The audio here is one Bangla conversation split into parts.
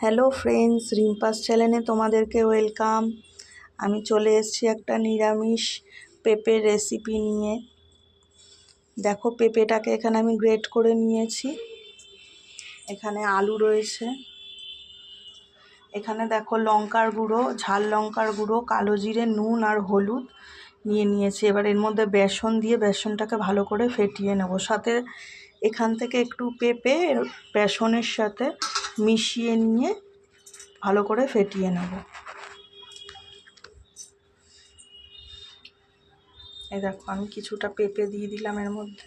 হ্যালো ফ্রেন্ডস, রিম্পাস চ্যানেলে তোমাদেরকে ওয়েলকাম। আমি চলে এসেছি একটা নিরামিষ পেঁপের রেসিপি নিয়ে। দেখো, পেঁপেটাকে এখানে আমি গ্রেট করে নিয়েছি। এখানে আলু রয়েছে, এখানে দেখো লঙ্কার গুঁড়ো, ঝাল লঙ্কার গুঁড়ো, কালো জিরে, নুন আর হলুদ নিয়েছি। এবার এর মধ্যে বেসন দিয়ে বেসনটাকে ভালো করে ফেটিয়ে নেব। সাথে এখান থেকে একটু পেঁপে বেসনের সাথে মিশিয়ে নিয়ে ভালো করে ফেটিয়ে নেব। এই দেখো, আমি কিছুটা পেঁপে দিয়ে দিলাম এর মধ্যে।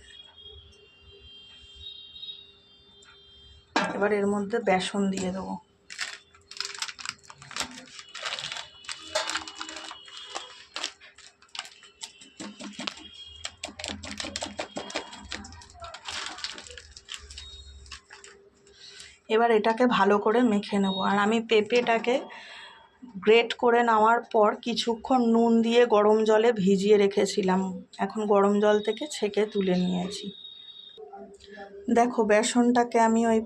এবার এর মধ্যে বেসন দিয়ে দেবো। এবার এটাকে ভালো করে মেখে নেব। আর আমি পেঁপেটাকে গ্রেট করে নেওয়ার পর কিছুক্ষণ নুন দিয়ে গরম জলে ভিজিয়ে রেখেছিলাম। এখন গরম জল থেকে ছেঁকে তুলে নিয়েছি। দেখো, বেসনটাকে আমি ওই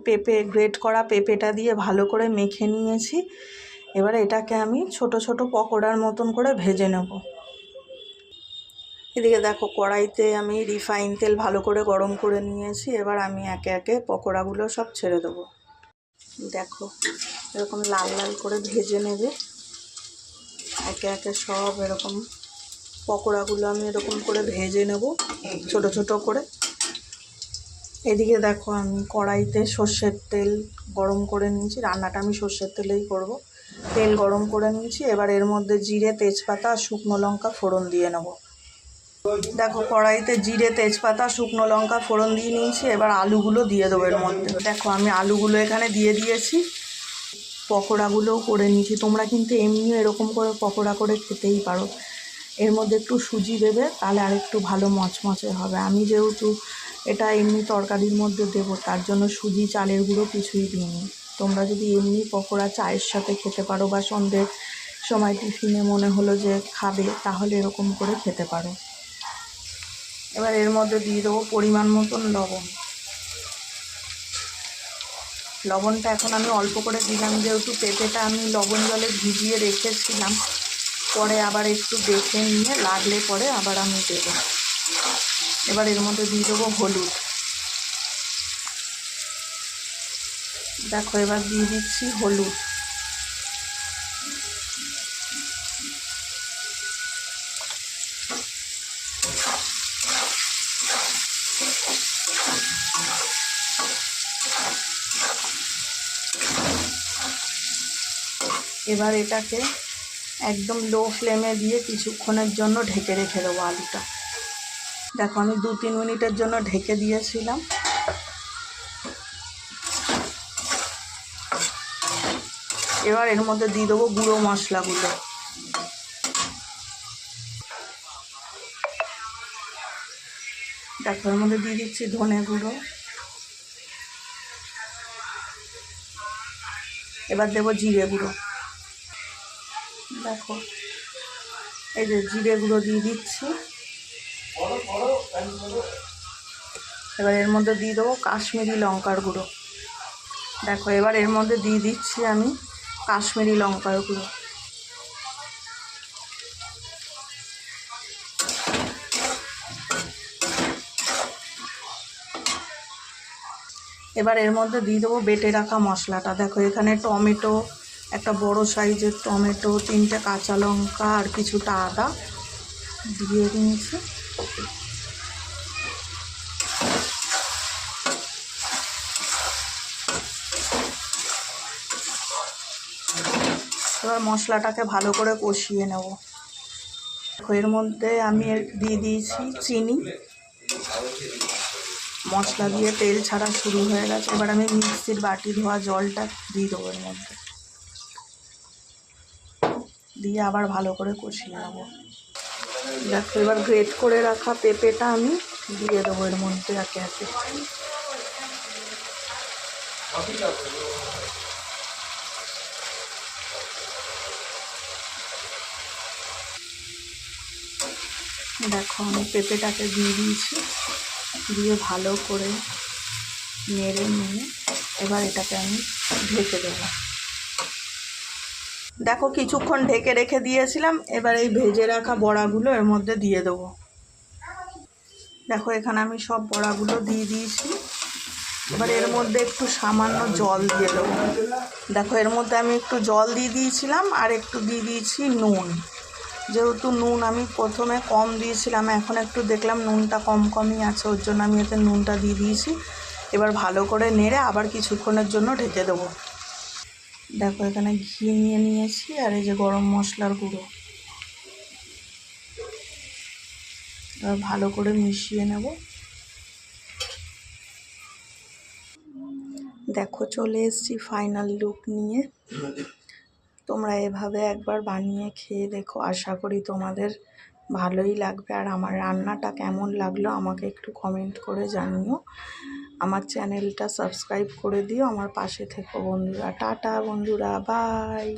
গ্রেট করা পেঁপেটা দিয়ে ভালো করে মেখে নিয়েছি। এবার এটাকে আমি ছোট ছোট পকোড়ার মতন করে ভেজে নেব। এদিকে দেখো, কড়াইতে আমি রিফাইন তেল ভালো করে গরম করে নিয়েছি। এবার আমি একে একে পকোড়াগুলো সব ছেড়ে দেবো। দেখো, এরকম লাল লাল করে ভেজে নেবে একে একে সব। এরকম পকোড়াগুলো আমি এরকম করে ভেজে নেব ছোট ছোট করে। এদিকে দেখো, আমি কড়াইতে সর্ষের তেল গরম করে নিয়েছি। রান্নাটা আমি সর্ষের তেলেই করব। তেল গরম করে নিয়েছি। এবার এর মধ্যে জিরে, তেজপাতা আর শুকনো লঙ্কা ফোড়ন দিয়ে নেব। দেখো, কড়াইতে জিরে, তেজপাতা, শুকনো লঙ্কা ফোড়ন দিয়ে নিয়েছি। এবার আলুগুলো দিয়ে দেবো এর মধ্যে। দেখো, আমি আলুগুলো এখানে দিয়ে দিয়েছি। পকোড়াগুলোও করে নিয়েছি। তোমরা কিন্তু এমনিও এরকম করে পকোড়া করে খেতেই পারো। এর মধ্যে একটু সুজি দেবে, তাহলে আরেকটু ভালো মচমচে হবে। আমি যেহেতু এটা এমনি তরকারির মধ্যে দেবো, তার জন্য সুজি, চালের গুঁড়ো কিছুই দিইনি। তোমরা যদি এমনি পকোড়া চায়ের সাথে খেতে পারো বা সন্ধ্যের সময় টিফিনে মনে হলো যে খাবে, তাহলে এরকম করে খেতে পারো। এবার এর মধ্যে দিয়ে দেবো পরিমাণ মতন লবণ। লবণটা এখন আমি অল্প করে দিলাম, যেহেতু পেঁপেটা আমি লবণ জলে ভিজিয়ে রেখেছিলাম। পরে আবার একটু দেখে নিয়ে লাগলে পরে আবার আমি দেবো। এবার এর মধ্যে দিয়ে দেবো হলুদ। দেখো, এবার দিয়ে দিচ্ছি হলুদ। এবার এটাকে একদম লো ফ্লেমে দিয়ে কিছুক্ষণের জন্য ঢেকে রেখে দেবো আলুটা। দেখো, আমি 2-3 মিনিটের জন্য ঢেকে দিয়েছিলাম। এবার এর মধ্যে দিয়ে দেবো গুঁড়ো মশলাগুলো। দেখো, এর মধ্যে দিয়ে দিচ্ছি ধনে গুঁড়ো। এবার দেবো জিরে গুঁড়ো। দেখো, এই যে জিরে গুঁড়ো দিয়ে দিচ্ছি। এবার এর মধ্যে দিয়ে দেবো কাশ্মীরি লঙ্কার গুঁড়ো। দেখো, এবার এর মধ্যে দিয়ে দিচ্ছি আমি কাশ্মীরি লঙ্কার গুঁড়ো। এবার এর মধ্যে দিয়ে দেবো বেটে রাখা মশলাটা। দেখো, এখানে টমেটো, একটা বড় সাইজের টমেটো, 3টে কাঁচা লঙ্কা আর কিছুটা আদা দিয়ে দিয়েছি। এবার মশলাটাকে ভালো করে কষিয়ে নেব। এর মধ্যে আমি দিয়ে দিয়েছি চিনি। মশলা দিয়ে তেল ছাড়া শুরু হয়ে গেছে। এবার আমি মিক্সির বাটি ধোয়া জলটা দিয়ে দেবো এর মধ্যে, দিয়ে আবার ভালো করে কষিয়ে নেব। দেখো, এবার গ্রেট করে রাখা পেঁপেটা আমি দিয়ে দেবো এর মধ্যে একে একে। দেখো, আমি পেঁপেটাকে দিয়ে দিয়েছি। দিয়ে ভালো করে নেড়ে নিয়ে এবার এটাকে আমি ঢেকে দেবো। দেখো কিছুক্ষণ ঢেকে রেখে দিয়েছিলাম, এবার এই ভেজে রাখা বড়াগুলো এর মধ্যে দিয়ে দেবো। দেখো এখানে আমি সব বড়াগুলো দিয়ে দিয়েছি। এবার এর মধ্যে একটু সামান্য জল দিয়ে দেবো। দেখো এর মধ্যে আমি একটু জল দিয়ে দিয়েছিলাম আর একটু দিয়ে দিয়েছি নুন। যেহেতু নুন আমি প্রথমে কম দিয়েছিলাম, এখন একটু দেখলাম নুনটা কমই আছে, ওর জন্য আমি এতে নুনটা দিয়ে দিয়েছি। এবার ভালো করে নেড়ে আবার কিছুক্ষণের জন্য ঢেকে দেবো। দেখো এখানে ঘি নিয়ে নিয়েছি আর এই যে গরম মশলার গুঁড়ো, এবার ভালো করে মিশিয়ে নেব। দেখো চলে এসেছি ফাইনাল লুক নিয়ে। তোমরা এভাবে একবার বানিয়ে খেয়ে দেখো, আশা করি তোমাদের ভালোই লাগবে। আর আমার রান্নাটা কেমন লাগলো আমাকে একটু কমেন্ট করে জানিও। আমার চ্যানেলটা সাবস্ক্রাইব করে দিও, আমার পাশে থেকো বন্ধুরা। টাটা বন্ধুরা, বাই।